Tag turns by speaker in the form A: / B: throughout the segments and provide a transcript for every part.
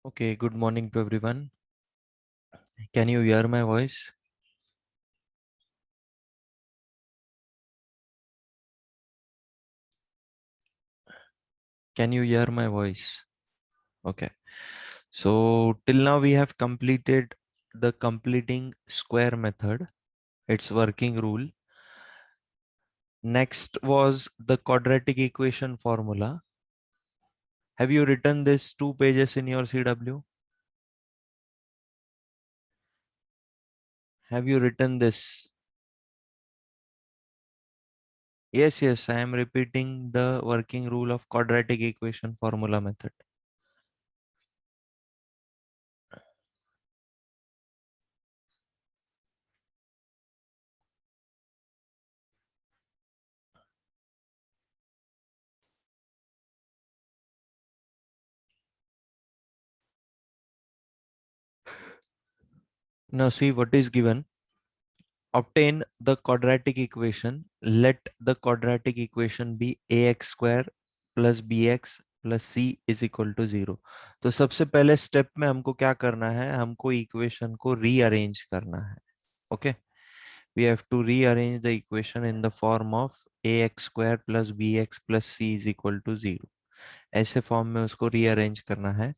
A: Okay, good morning to everyone. Can you hear my voice? Can you hear my voice? Okay. So till now we have completed the completing square method, its working rule. Next was the quadratic equation formula. Have you written this 2 pages in your CW? Have you written this? Yes, I am repeating the working rule of quadratic equation formula method. Now see what is given. Obtain the quadratic equation. Let the quadratic equation be ax square plus bx plus c is equal to 0. तो सबसे पहले step में हमको क्या करना है, हमको equation को रीअरेंज करना है. Okay, we have to rearrange the equation in the form of ax square plus bx plus c is equal to 0. ऐसे फॉर्म में उसको रीअरेंज करना है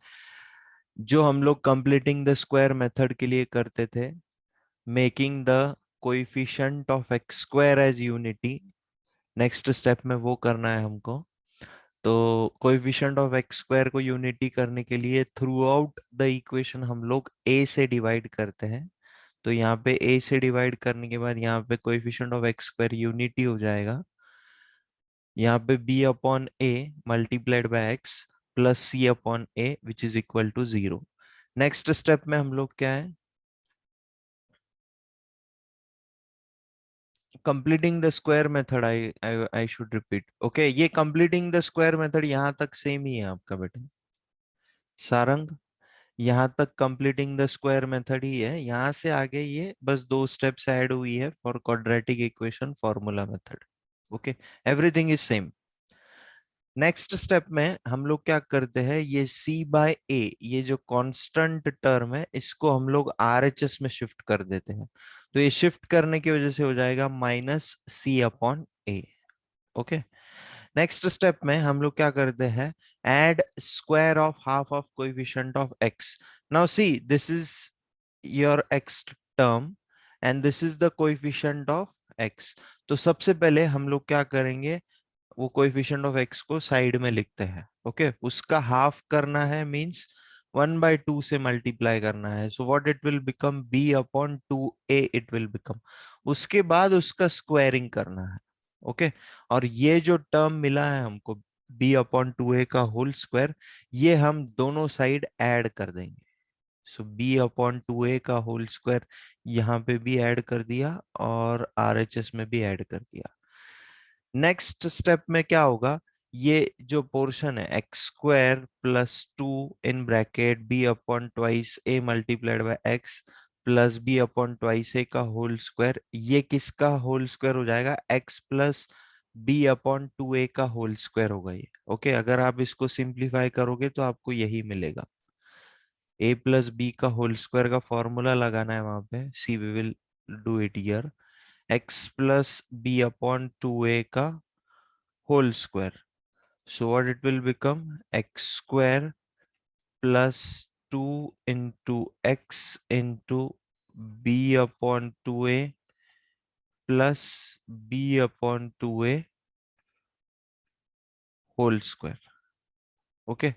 A: जो हम लोग कंप्लीटिंग द स्क्वायर मेथड के लिए करते थे. Making the coefficient of x square as unity. Next step में वो करना है हमको. तो कोएफिशिएंट ऑफ एक्स स्क्वायर को यूनिटी करने के लिए थ्रू आउट द इक्वेशन हम लोग a से डिवाइड करते हैं. तो यहाँ पे a से डिवाइड करने के बाद यहाँ पे coefficient of x square unity हो जाएगा. यहाँ पे b upon a multiplied by x plus c upon a which is equal to 0. Next step में हम लोग क्या है, completing the square method. I should repeat. Okay, ये completing the square method यहाँ तक सेम ही है आपका बेटा सारंग. यहाँ तक completing the square method ही है. यहाँ से आगे ये बस 2 steps ऐड हुई है for quadratic equation formula method. Okay, everything is same. Next step में हम लोग क्या करते हैं, ये c बाय a, ये जो कांस्टेंट टर्म है इसको हम लोग RHS में शिफ्ट कर देते हैं. तो ये शिफ्ट करने की वजह से हो जाएगा minus c upon a. Okay, next step में हम लोग क्या करते हैं, add square of half of coefficient of x. Now see this is your x term and this is the coefficient of x. तो सबसे पहले हम लोग क्या करेंगे, वो कोएफिशिएंट ऑफ x को साइड में लिखते हैं. ओके, उसका हाफ करना है मींस 1/2 से मल्टीप्लाई करना है. So what it will become, b upon 2a it will become. उसके बाद उसका स्क्वायरिंग करना है. ओके, और ये जो टर्म मिला है हमको b अपॉन 2a का होल स्क्वायर, ये हम दोनों साइड ऐड कर देंगे. सो b अपॉन 2a का होल स्क्वायर यहाँ पे भी ऐड कर दिया और RHS में भी ऐड कर दिया. नेक्स्ट स्टेप में क्या होगा, ये जो पोर्शन है x square plus 2 in bracket b upon twice a multiplied by x plus b upon twice a का होल स्क्वायर, ये किसका होल स्क्वायर हो जाएगा, x plus b upon 2a का होल स्क्वायर होगा ये. ओके, अगर आप इसको सिंप्लीफाई करोगे तो आपको यही मिलेगा. a प्लस बी का होल स्क्वायर का फॉर्मूला लगाना है वहां पे, see we will do it here. x plus b upon 2a का whole square. So what it will become, x square plus 2 into x into b upon 2a plus b upon 2a whole square. Okay,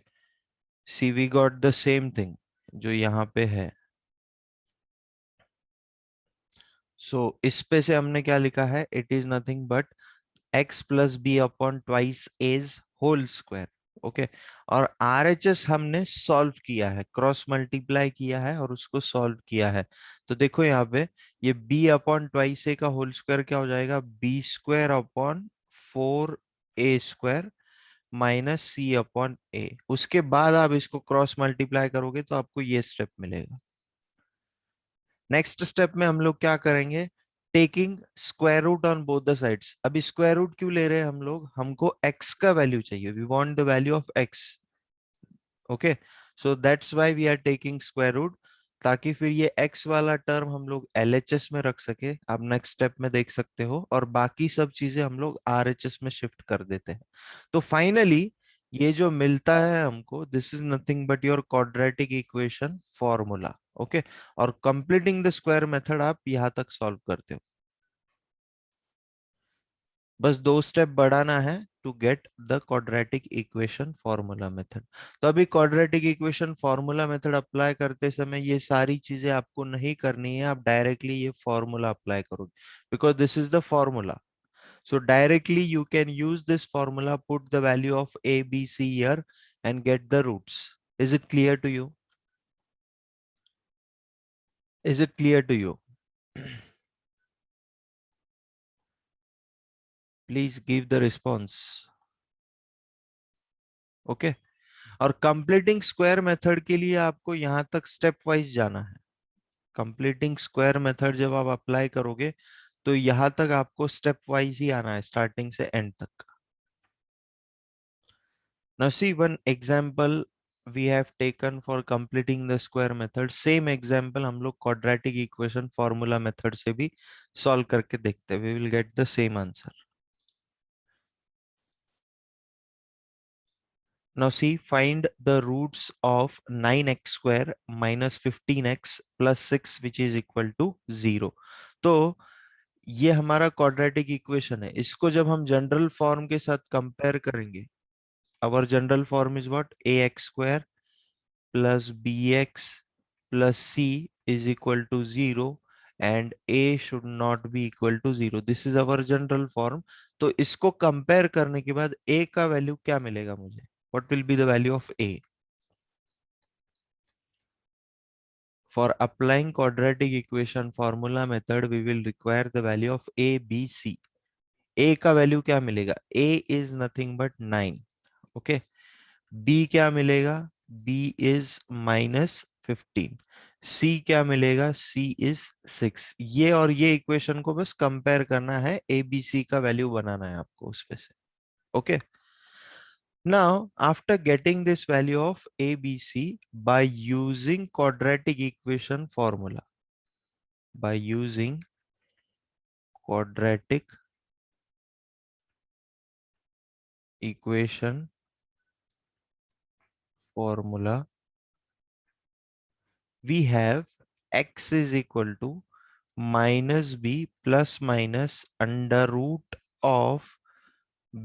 A: see we got the same thing जो यहाँ पे है. So इस पे से हमने क्या लिखा है, it is nothing but x plus b upon twice is whole square. Okay, और RHS हमने सॉल्व किया है, क्रॉस मल्टीप्लाई किया है और उसको सॉल्व किया है. तो देखो यहाँ पे ये b अपॉन ट्वाइस ए का होल स्क्वायर क्या हो जाएगा, b square upon 4a square minus c upon a. उसके बाद आप इसको क्रॉस मल्टीप्लाई करोगे तो आपको ये स्टेप मिलेगा. नेक्स्ट स्टेप में हम लोग क्या करेंगे, taking square root on both the sides. अभी स्क्वायर रूट क्यों ले रहे हैं हम लोग, हमको x का वैल्यू चाहिए, we want the value of x. Okay, so that's why we are taking square root, ताकि फिर ये x वाला टर्म हम लोग LHS में रख सके, आप नेक्स्ट स्टेप में देख सकते हो, और बाकी सब चीजें हम लोग RHS में शिफ्ट कर देते हैं। तो फाइनली ये जो मिलता है हमको, this is nothing but your quadratic equation formula. Okay, और कंप्लीटिंग द स्क्वायर मेथड आप यहां तक सॉल्व करते हो। बस 2 स्टेप बढ़ाना है to get the quadratic equation formula method. तो अभी quadratic equation formula method apply करते समय ये सारी चीजें आपको नहीं करनी है, आप डायरेक्टली ये फॉर्मूला अप्लाई करोगे, because this is the formula. So directly you can use this formula, put the value of A, B, C here and get the roots. Is it clear to you? Is it clear to you? Please give the response. Okay. और completing square method के लिए आपको यहां तक step wise जाना है। Completing square method जब आप अप्लाई करोगे तो यहां तक आपको स्टेप वाइज ही आना है, स्टार्टिंग से एंड तक। Now see one example we have taken for completing the square method. Same example हम लोग quadratic equation formula method से भी solve करके देखते हैं. We will get the same answer. Now see, find the roots of 9x square minus 15x plus 6 which is equal to 0. तो ये हमारा quadratic equation है. इसको जब हम जनरल फॉर्म के साथ कंपेयर करेंगे, our general form is what? ax square plus bx plus c is equal to 0 and a should not be equal to 0. This is our general form. तो इसको compare करने के बाद a का value क्या मिलेगा मुझे? What will be the value of a? For applying quadratic equation formula method, we will require the value of a, b, c. a का वैल्यू क्या मिलेगा? a is nothing but 9. Okay. b क्या मिलेगा? b is -15. c क्या मिलेगा? c is 6. ये और ये इक्वेशन को बस कंपेयर करना है, a b c का वैल्यू बनाना है आपको उसपे से. Okay. Now, after getting this value of a b c by using quadratic equation formula, by using quadratic equation formula, we have x is equal to minus b plus minus under root of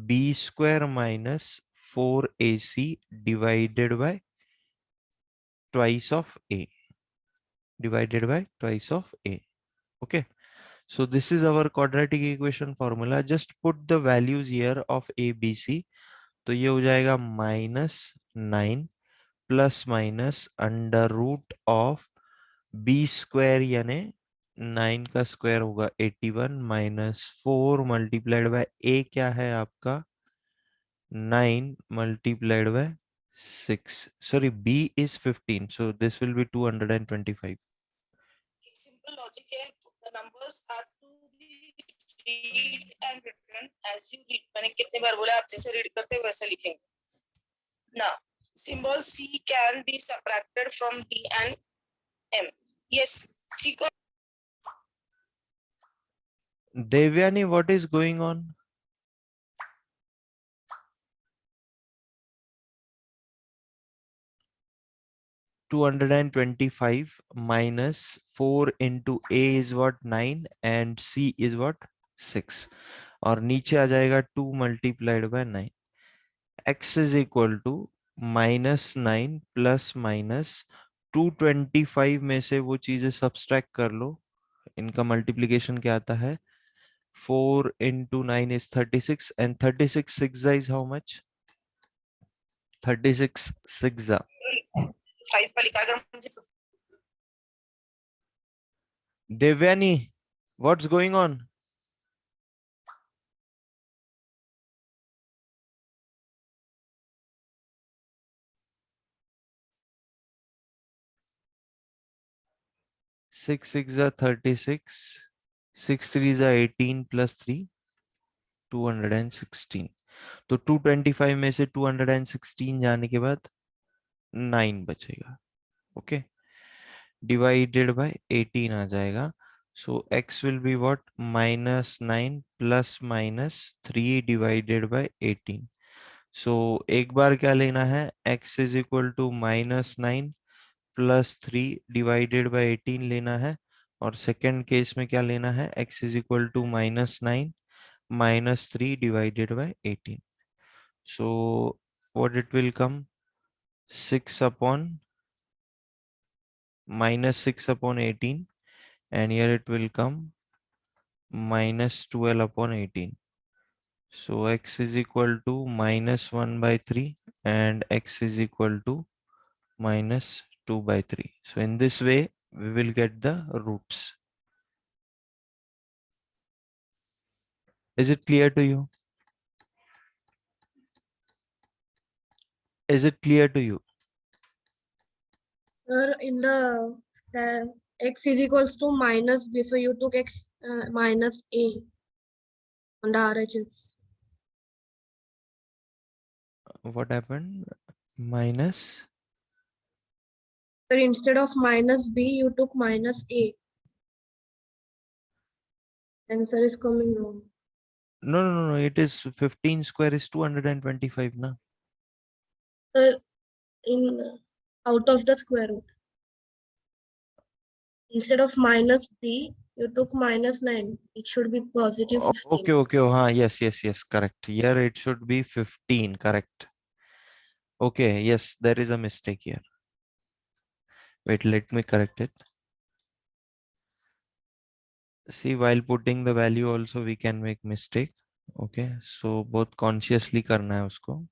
A: b square minus 4ac divided by twice of a, divided by twice of a. Okay. So this is our quadratic equation formula. Just put the values here of a, b, c. तो ये हो जाएगा -9 plus minus under root of b square यानी 9 का square होगा 81 minus 4 multiplied by ए क्या है आपका 9 multiplied by 6. Sorry, b is 15. So this will be 225.
B: Simple logic है. The numbers are to be read and written as you read. मैंने कितने बार बोला आप जैसे रीड करते हैं वैसा लिखेंगे. Now, symbol C can be subtracted from D and M. Yes, C को
A: Devyani, what is going on? -225 minus 4 into A is what? 9 and C is what? 6. और नीचे आ जाएगा 2 multiplied by 9. X is equal to -9 plus minus 225 में से वो चीजें subtract कर लो. इनका मल्टीप्लीकेशन क्या आता है? 4 into 9 is 36 and 36 6 is how much? 36 6.
B: 5 का लिखा अगर मुझे
A: Devyani, what's going on? Six six are 36. 6 3s are 18 plus 3, 216. तो 225 में से 216 जाने के बाद 9 बचेगा. ओके, डिवाइडेड बाय 18 आ जाएगा. So x will be what, -9 plus -3 divided by 18. So एक बार क्या लेना है, x is equal to -9 plus 3 divided by 18 लेना है. और सेकेंड केस में क्या लेना है, x is equal to -9 -3 divided by 18. So what it will come, 6 upon -6/18, and here it will come -12/18. So x is equal to -1/3 and x is equal to -2/3. So in this way we will get the roots. Is it clear to you? Is it clear to you?
C: Sir, in the x is equals to minus b, so you took x minus a on the RHS.
A: What happened? Minus?
C: Sir, instead of minus b, you took minus a. Answer is coming wrong.
A: No. It is 15 square is 225, na?
C: Sir, in out of the square root. Instead of minus b, you took -9. It should be positive 15.
A: Okay. Yes. Correct. Here it should be 15. Correct. Okay. Yes, there is a mistake here. Wait, let me correct it. See, while putting the value also we can make mistake. Okay. So both consciously करना है उसको.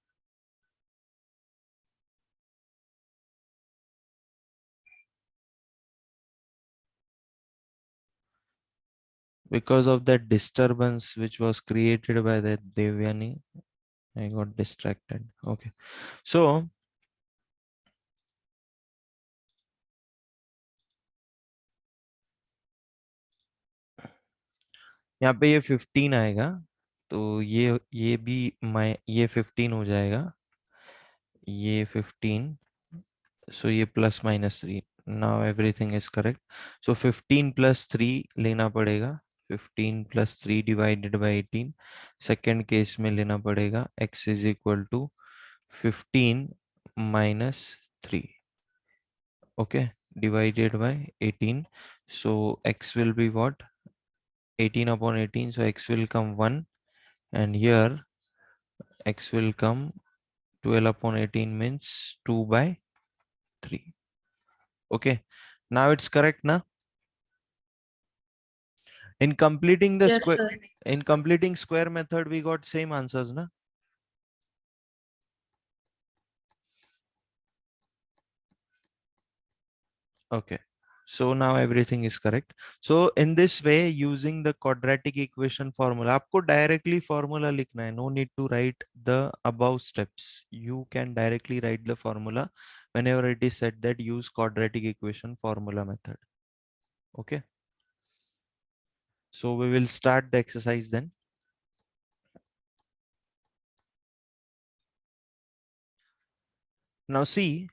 A: Because of that disturbance which was created by that Devyani, I got distracted. Okay. So यहाँ पे ये 15 आएगा, तो ये भी ये 15 हो जाएगा, ये 15. So ये +-3. Now everything is correct. So 15 + 3 लेना पड़ेगा. 15 + 3 divided by 18. सेकेंड केस में लेना पड़ेगा x is equal to 15 - 3. Okay, divided by 18. So x will be what? 18/18. So x will come 1, and here x will come 12/18 means 2/3. Okay, now it's correct now. In completing the
C: Yes,
A: square,
C: sir.
A: in completing square method, we got same answers, na? Okay. So now everything is correct. So in this way, using the quadratic equation formula, आपको directly formula लिखना है. No need to write the above steps. You can directly write the formula whenever it is said that use quadratic equation formula method. Okay. So we will start the exercise then. Now see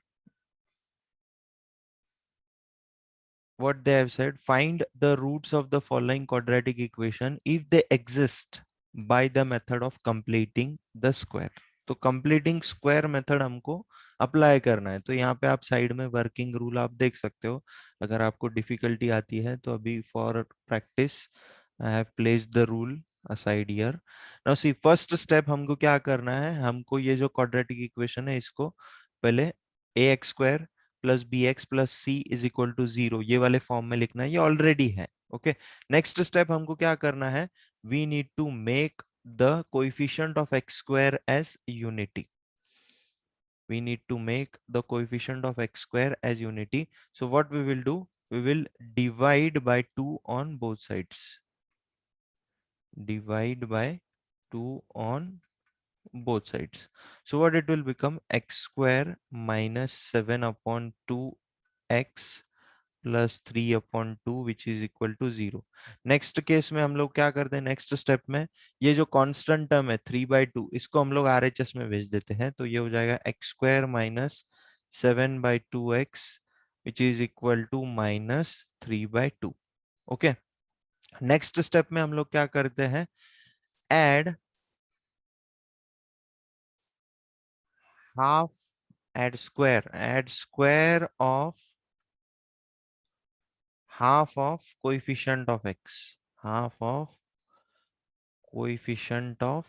A: what they have said. Find the roots of the following quadratic equation if they exist by the method of completing the square. तो completing square method हमको apply करना है. तो यहाँ पे आप side में working rule आप देख सकते हो. अगर आपको डिफिकल्टी आती है तो अभी for practice I have placed the rule aside here. Now see, first step हमको क्या करना है, हमको ये जो क्वाड्रेटिक इक्वेशन है इसको पहले ax² + bx + c is equal to 0 ये वाले फॉर्म में लिखना है. ये ऑलरेडी है. ओके, नेक्स्ट स्टेप हमको क्या करना है, we need to make the coefficient of x² as unity. We need to make the coefficient of x² as unity. So what we will do, we will divide by 2 on both sides. Divide by 2 on both sides. So what it will become, x² - 7/2x +3/2 which is equal to 0. Next case में हम लोग क्या करते हैं, next step में ये जो constant term है 3/2 इसको हम लोग RHS में भेज देते हैं. तो ये हो जाएगा x² - 7/2x which is equal to -3/2. Okay, next step में हम लोग क्या करते हैं, add half, add square of half of coefficient of x, half of coefficient of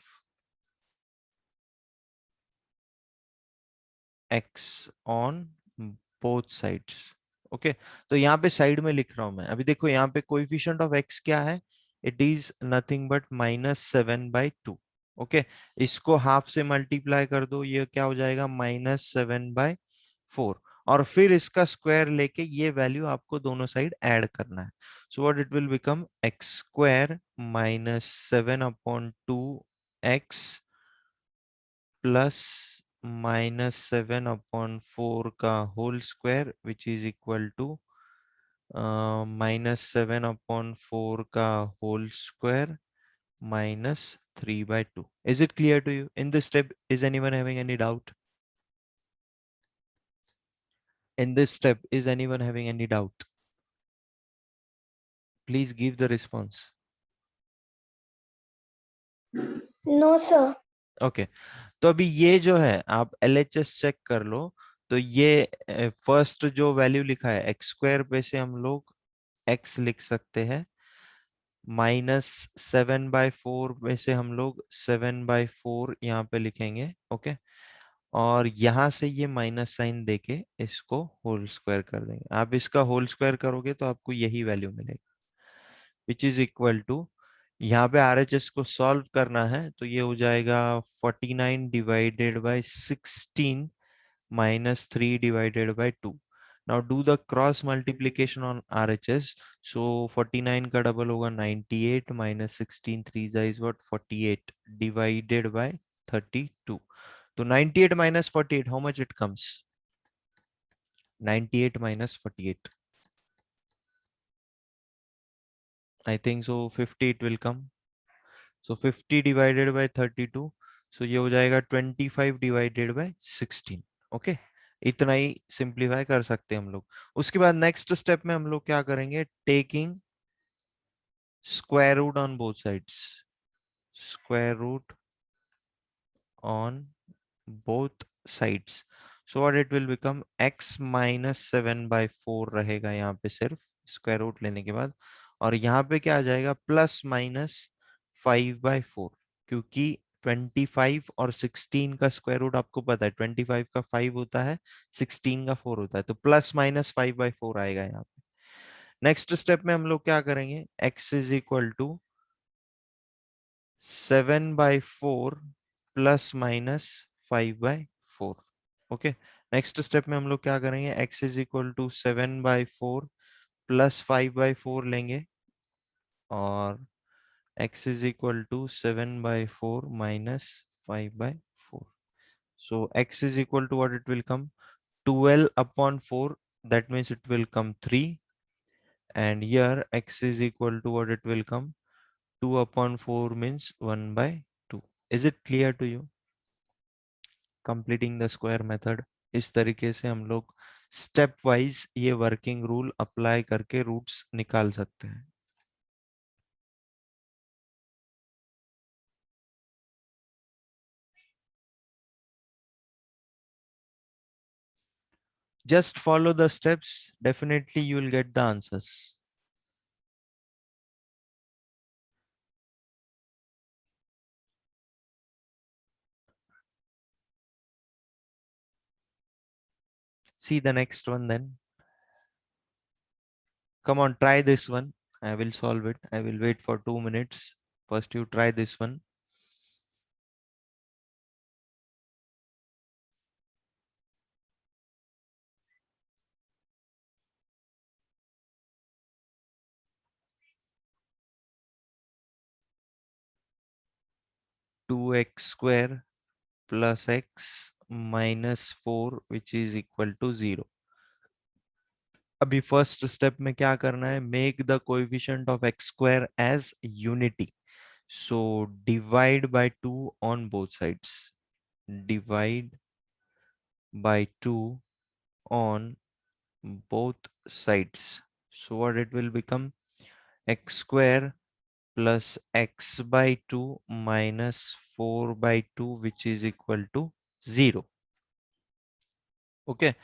A: x on both sides. Okay, तो यहाँ पे साइड में लिख रहा हूं मैं, अभी देखो यहाँ पे कोएफिशिएंट ऑफ x क्या है, it is nothing but -7/2. Okay, इसको हाफ से मल्टीप्लाई कर दो, ये क्या हो जाएगा -7/4, और फिर इसका स्क्वायर लेके ये वैल्यू आपको दोनों साइड ऐड करना है. So what it will become, x square -7/2x plus -7/4 का whole square which is equal to -7/4 का whole square -3/2. Is it clear to you? In this step, is anyone having any doubt? In this step, is anyone having any doubt? Please give the response.
D: No, sir.
A: Okay. तो अभी ये जो है आप LHS check कर लो, तो ये first जो वैल्यू लिखा है एक्स स्क्वायर पे से हम लोग x लिख सकते हैं, -7/4 में से हम लोग 7/4 यहाँ पे लिखेंगे. ओके, और यहाँ से ये माइनस साइन देके इसको होल स्क्वायर कर देंगे. आप इसका होल स्क्वायर करोगे तो आपको यही वैल्यू मिलेगा विच इज इक्वल टू, यहाँ पे RHS को सॉल्व करना है तो ये हो जाएगा 49 divided by 16 -3 divided bye 2. Now do the cross multiplication on RHS. सो 49 का डबल होगा 98 -16 3 इज व्हाट 48 डिवाइडेड बाय 32. तो 98 minus 48, how much it comes? 98 minus 48. I think so 50 it will come. So 50 divided by 32. So ये हो जाएगा 25 divided by 16. Okay? इतना ही simplify कर सकते हैं हम लोग. उसके बाद नेक्स्ट स्टेप में हम लोग क्या करेंगे, taking square root on both sides. Square root on both sides. So what it will become, x minus 7/4 रहेगा यहाँ पे सिर्फ स्क्वायर रूट लेने के बाद, और यहाँ पे क्या आ जाएगा +-5/4, क्योंकि 25 और 16 का स्क्वायर रूट आपको पता है, 25 का 5 होता है, 16 का 4 होता है, तो +-5/4 आएगा यहाँ पे. नेक्स्ट स्टेप में हम लोग क्या करेंगे, x is equal to 7/4 ±5/4. Okay, next step में हम लोग क्या करेंगे, x इज इक्वल टू 7/4 +5/4 लेंगे, और x is equal to 7/4 -5/4. So x is equal to what it will come, 12/4, that means it will come 3, and here x is equal to what it will come, 2/4 means 1/2. Is it clear to you? Completing the square method. इस तरीके से हम लोग step wise ये working rule apply करके roots निकाल सकते हैं. Just follow the steps. Definitely you will get the answers. See the next one then. Come on, try this one. I will solve it. I will wait for 2 minutes. First you try this one. Two x square plus x minus 4 which is equal to 0. अभी first step में क्या करना है, make the coefficient of x square as unity. So divide by 2 on both sides. Divide by 2 on both sides. So what it will become? X square plus x by 2 minus 4 by 2 which is equal to 0. Okay,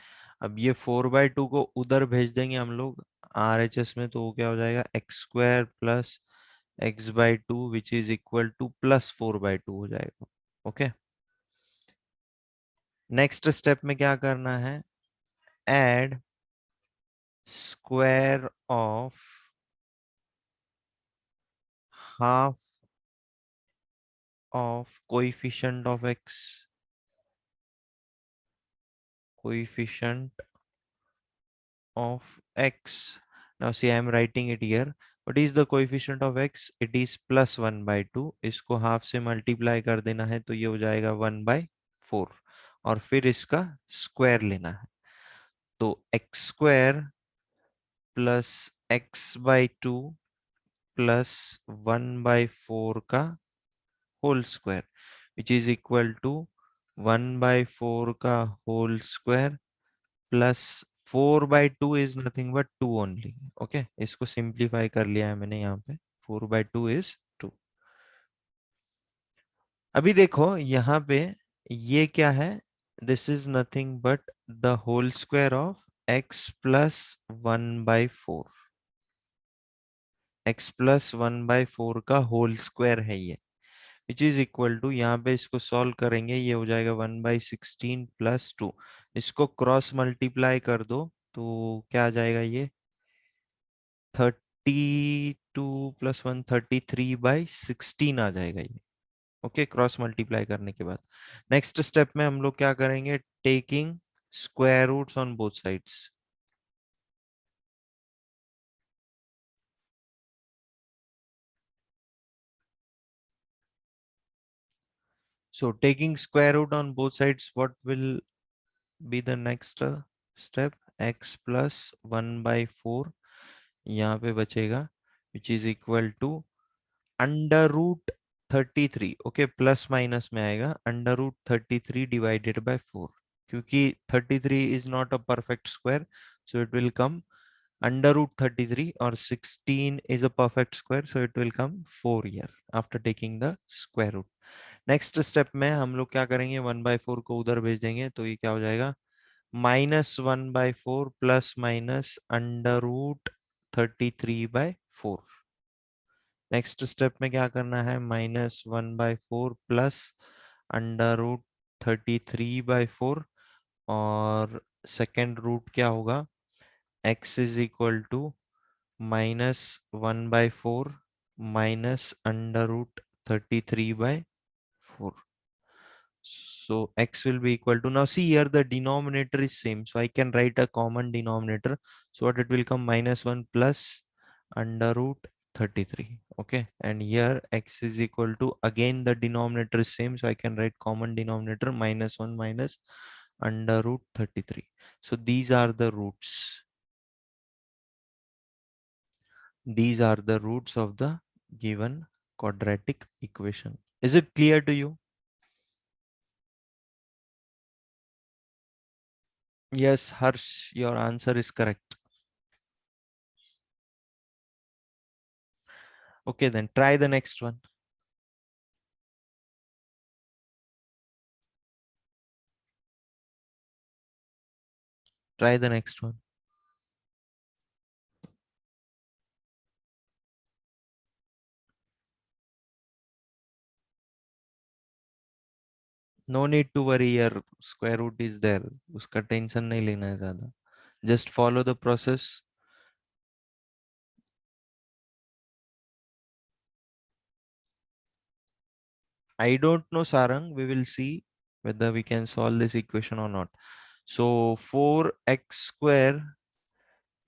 A: अब ये 4/2 को उधर भेज देंगे हम लोग RHS में, तो वो क्या हो जाएगा? X square plus x by to which is equal two plus 4/2 हो जाएगा. ओके, नेक्स्ट स्टेप में क्या करना है? Add square of half of coefficient of x, coefficient of x. Now see, I am writing it here. What is the coefficient of x? It is plus 1/2. इसको half से multiply कर देना है तो ये हो जाएगा 1/4 और फिर इसका स्क्वायर लेना है. तो x स्क्वायर plus x by two plus 1/4 का whole square which is equal to 1/4 का whole square plus 4/2 is nothing but 2 only. Okay, इसको सिंप्लीफाई कर लिया है मैंने यहाँ पे. 4/2 इज 2. अभी देखो यहाँ पे ये क्या है? This is nothing but the whole square of x plus 1/4. x plus 1/4 का होल स्क्वायर है ये, विच इज इक्वल टू, यहाँ पे इसको सॉल्व करेंगे ये हो जाएगा 1/16 प्लस 2. इसको क्रॉस मल्टीप्लाई कर दो तो क्या आ जाएगा? ये 32 प्लस 1 33/16 आ जाएगा ये. ओके, क्रॉस मल्टीप्लाई करने के बाद नेक्स्ट स्टेप में हम लोग क्या करेंगे? Taking square roots on both sides. So taking square root on both sides, what will be the next step? X plus 1/4 यहाँ पे बचेगा which is equal to under root 33. Okay, plus minus में आएगा अंडर रूट 33 डिवाइडेड बाय 4, क्योंकि 33 is not a perfect square, so it will come under root 33 और 16 is a perfect square, so it will come 4 here after taking the square root. Next step में हम लोग क्या करेंगे? 1/4 को उधर भेज देंगे तो ये क्या हो जाएगा? -1/4 plus minus under root 33/4. Next step में क्या करना है? -1/4 प्लस अंडर रूट 33/4 और सेकेंड रूट क्या होगा? x is equal to -1/4 minus under root 33/4. So x will be equal to, now see here the denominator is same, so I can write a common denominator. So what it will come? -1 plus under root 33. Okay, and here x is equal to, again the denominator is same, so I can write common denominator -1 minus under root 33. So these are the roots. These are the roots of the given quadratic equation. Is it clear to you? Yes, Harsh, your answer is correct. Okay, then try the next one. Try the next one. No need to worry, your square root is there. उसका tension नहीं लेना है ज़्यादा. Just follow the process. I don't know, Sarang. We will see whether we can solve this equation or not. So 4x square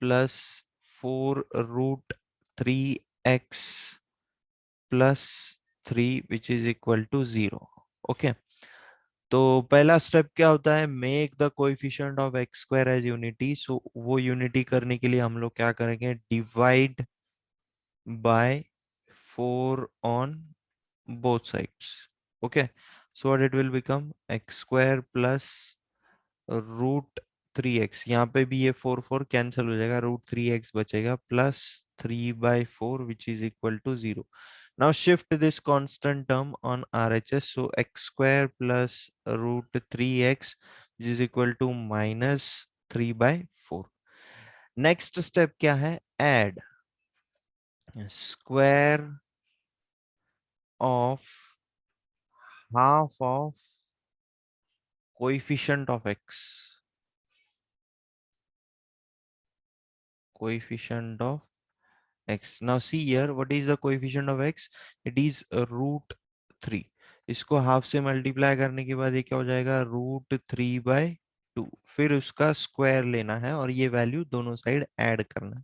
A: plus 4 root 3x plus 3 which is equal to 0. Okay. तो पहला step क्या होता है? Make the coefficient of x square as unity. So वो unity करने के लिए हम लोग क्या करेंगे? Divide by 4 on both sides. Okay, so what it will become? X square plus root 3x, यहाँ पे भी ये 4 कैंसिल हो जाएगा, √3x बचेगा plus 3/4 which is equal to 0. Now shift this constant term on RHS, so x square plus √3x which is equal to minus 3/4. Next step क्या है? Add square of half of coefficient of x. Coefficient of x. Now see here, what is the coefficient of x? It is √3. इसको half से multiply करने के बाद ये क्या हो जाएगा? √3/2. फिर उसका स्क्वायर लेना है और ये वैल्यू दोनों साइड ऐड करना है.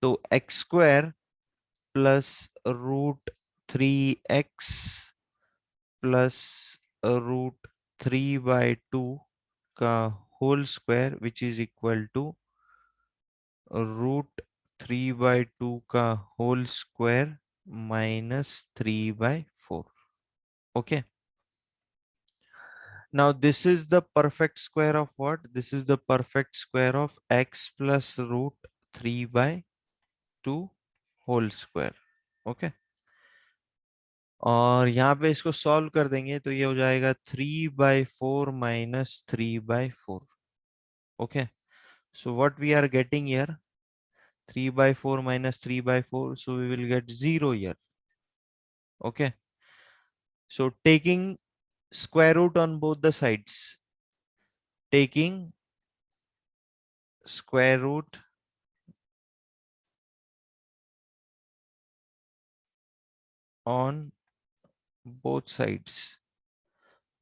A: तो x स्क्वायर प्लस √3x प्लस √3/2 का whole square which is equal to √3/2 का whole square minus 3/4. Okay. Now this is the perfect square of what? This is the perfect square of x plus √3/2 whole square. Okay. और यहाँ पे इसको solve कर देंगे तो ये हो जाएगा 3/4 minus 3/4. Okay. So what we are getting here? 3/4 minus 3/4. So we will get 0 here. Okay. So taking square root on both the sides. Taking square root on both sides.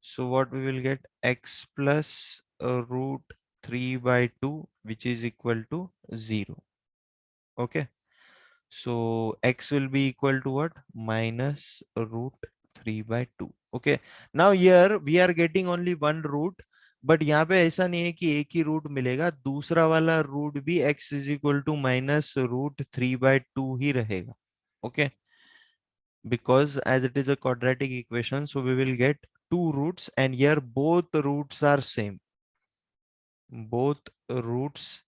A: So what we will get? X plus √3/2 which is equal to 0. Okay. So x will be equal to what? Minus √3/2. Okay. Now here we are getting only one root, but यहाँ पे ऐसा नहीं है कि एक ही root मिलेगा, दूसरा वाला रूट भी x is equal to minus √3/2 ही रहेगा. Okay. Because as it is a quadratic equation, so we will get two roots, and here both roots are same. Both roots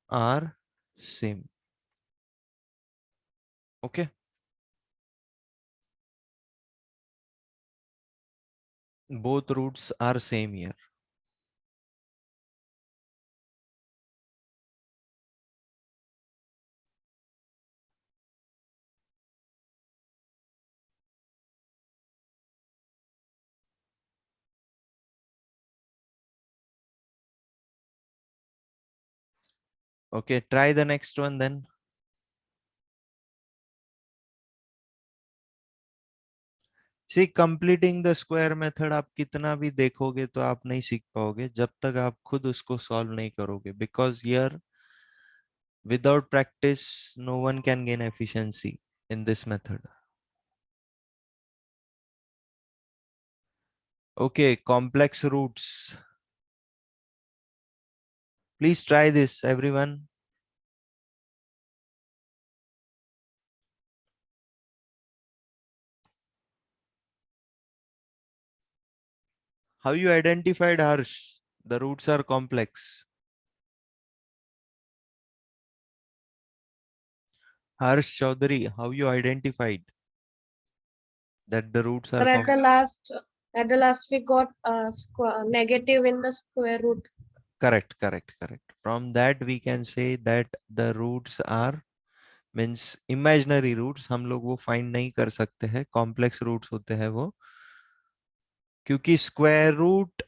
A: are same. Okay. Both roots are same here. Okay, try the next one then. See, completing the square method आप कितना भी देखोगे तो आप नहीं सीख पाओगे जब तक आप खुद उसको solve नहीं करोगे, because here without practice no one can gain efficiency in this method. Okay, complex roots. Please try this, everyone. How you identified, Harsh? The roots are complex. Harsh Chaudhary, how you identified that the roots are
C: But
A: complex?
C: at the last we got negative in the square root.
A: Correct. From that we can say that the roots are means imaginary roots. हम लोग वो find नहीं कर सकते हैं, complex roots होते हैं वो, क्योंकि square root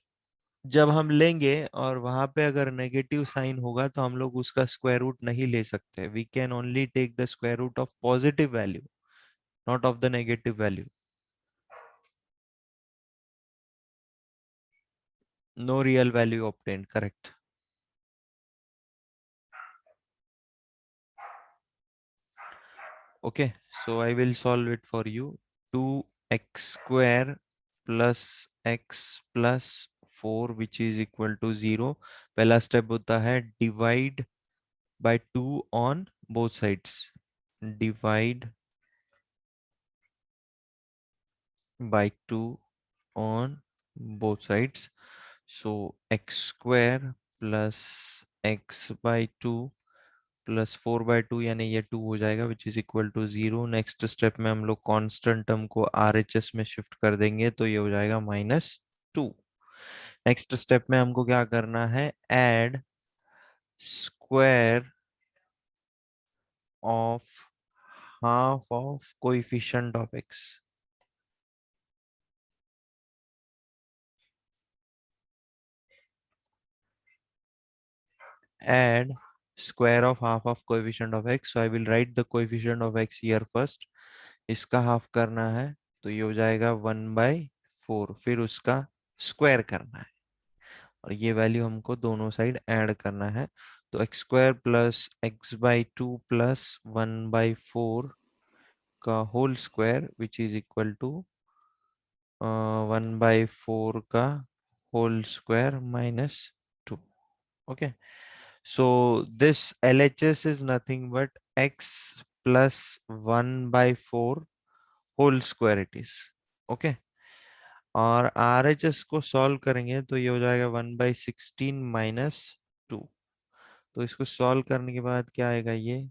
A: जब हम लेंगे और वहां पे अगर नेगेटिव साइन होगा तो हम लोग उसका स्क्वायर रूट नहीं ले सकते. We can only take the square root of positive value, not of the negative value. No real value obtained. Correct. Okay, so I will solve it for you. 2x square plus x plus 4 which is equal to 0. पहला step होता है divide by 2 on both sides. Divide by 2 on both sides. So x square plus x by 2 plus 4/2 यानी ये 2 हो जाएगा which is equal to 0। Next step में हम लोग कांस्टेंट टर्म को RHS में शिफ्ट कर देंगे तो ये हो जाएगा -2। नेक्स्ट स्टेप में हमको क्या करना है, add square of half of coefficient of x। Add square of half of coefficient of x, so I will write the coefficient of x here first। इसका हाफ करना है तो ये हो जाएगा 1/4, फिर उसका स्क्वायर करना है और ये वैल्यू हमको दोनों साइड ऐड करना है। तो x स्क्वायर प्लस x/2 प्लस 1/4 का whole square which is equal to 1/4 का whole square -2। Okay, so this LHS is nothing but x plus 1/4 whole square it is। okay, और RHS को सॉल्व करेंगे तो ये हो जाएगा 1/16 -2। तो इसको सॉल्व करने के बाद क्या आएगा, ये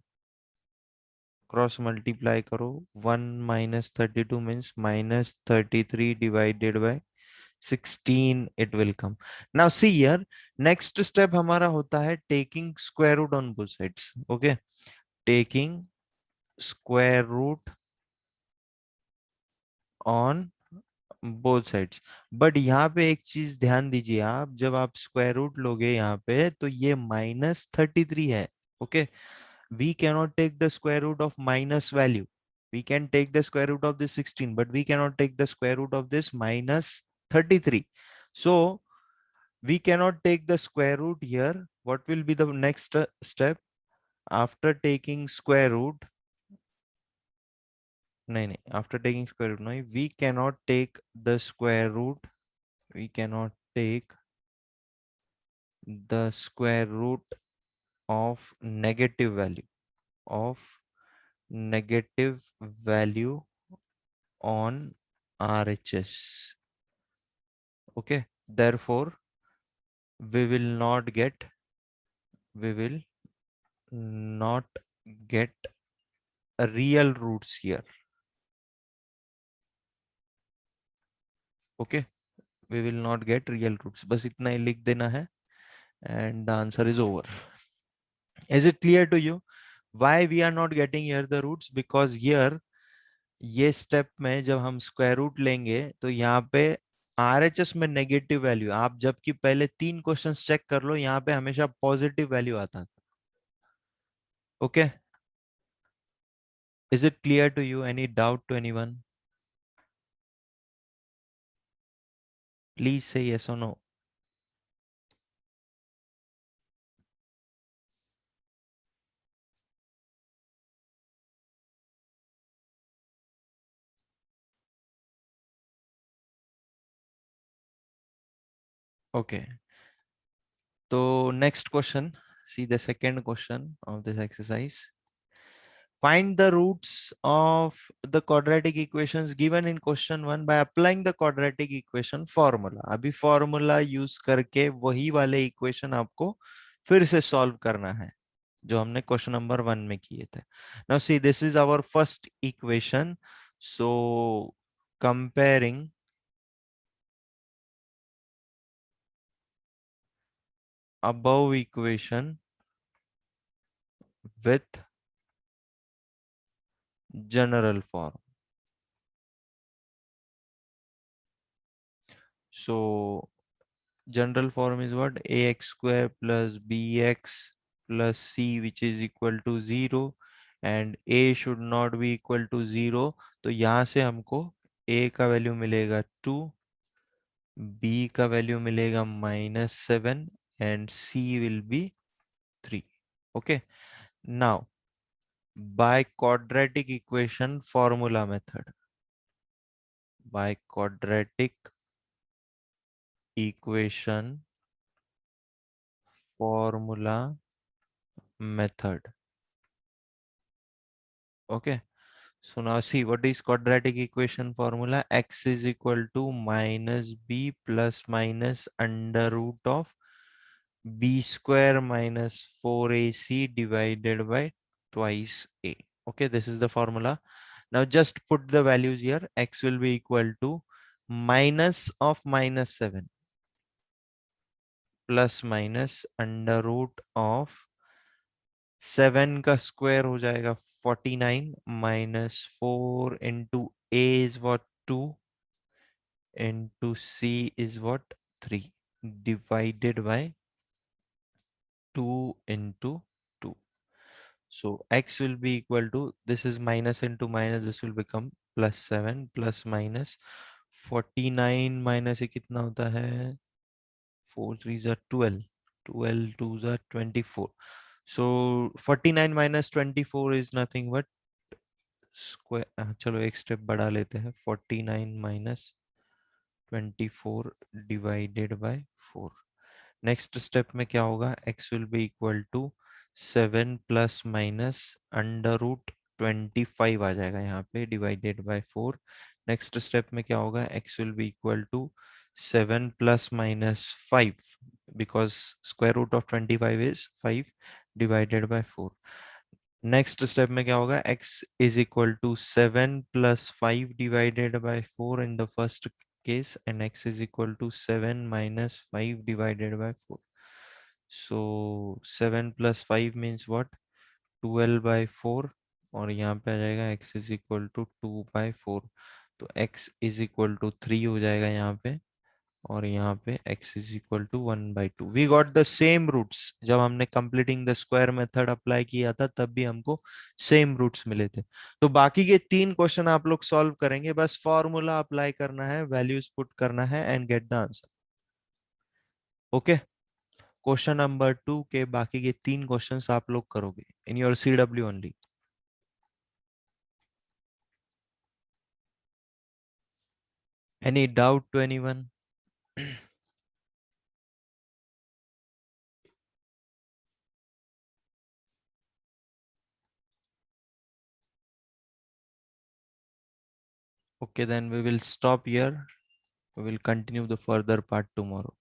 A: क्रॉस मल्टीप्लाई करो, 1 - 32 means -33 divided by 16 it will come। now see here, next step हमारा होता है taking square root on both sides। okay, taking square root on both sides. But यहाँ पे एक चीज ध्यान दीजिए, आप जब आप स्क्वायर रूट लोगे यहाँ पे तो ये -33 है। Okay, we cannot take the square root of minus value. we can take the square root of this 16 but we cannot take the square root of this -33। so we cannot take the square root here। what will be the next step after taking square root? नहीं, after taking square root, no, we cannot take the square root, we cannot take the square root of negative value on RHS। okay, therefore we will not get real roots here। okay, we will not get real roots। बस इतना ही लिख देना है and the answer is over। is it clear to you why we are not getting here the roots? because here ये step में जब हम square root लेंगे तो यहाँ पे RHS में नेगेटिव वैल्यू, आप जबकि पहले 3 क्वेश्चंस चेक कर लो, यहाँ पे हमेशा पॉजिटिव वैल्यू आता। Okay, is it clear to you? Any doubt to anyone? Please say yes और नो। ओके, तो next question, see the second question of this exercise। find the roots of the quadratic equations given in question 1 by applying the quadratic equation formula। अभी formula use करके वही वाले equation आपको फिर से solve करना है जो हमने क्वेश्चन नंबर 1 में किए थे। Now see this is our first equation, so comparing above equation with general form। so general form is what? ax square plus bx plus c which is equal to 0 and a should not be equal to 0। तो यहां से हमको a का value मिलेगा 2, b का value मिलेगा -7 and c will be 3। okay, now by quadratic equation formula method, by quadratic equation formula method। okay, so now see what is quadratic equation formula? x is equal to -b plus minus under root of b square minus 4ac divided by twice a. Okay, this is the formula. Now just put the values here. X will be equal to minus of minus 7 plus minus under root of 7 का square हो जाएगा 49 minus 4 into a is what 2 into c is what 3 divided by 2 into 2. So x will be equal to, this is minus into minus, this will become plus 7 plus minus 49 minus ये कितना होता है 4 3s are 12 12 2s are 24. So 49 minus 24 is nothing but square, चलो एक step बढ़ा लेते हैं 49 minus 24 divided by 4. Next step में क्या होगा, x will be equal to 7 plus minus under root 25 आ जाएगा यहाँ पे divided by 4. नेक्स्ट स्टेप में क्या होगा, x will be equal to 7 plus minus 5 because square root of 25 is 5 divided by 4. Next step में क्या होगा, x is equal to 7 plus 5 divided by 4 in the first case and x is equal to 7 minus 5 divided by 4. So 7 plus 5 means what, 12 by 4 और यहाँ पे आ जाएगा x is equal to 2 by 4. तो x is equal to 3 हो जाएगा यहाँ पे और यहाँ पे x is equal to 1 by 2. We got the same roots. जब हमने completing the square method apply किया था तब भी हमको same roots मिले थे. तो बाकी के 3 क्वेश्चन आप लोग सॉल्व करेंगे, बस फॉर्मूला अप्लाई करना है, वैल्यूज पुट करना है and get the answer. Okay, question number 2 के बाकी के 3 क्वेश्चंस आप लोग करोगे in your CW only. Any doubt to anyone? Okay, then we will stop here. We will continue the further part tomorrow.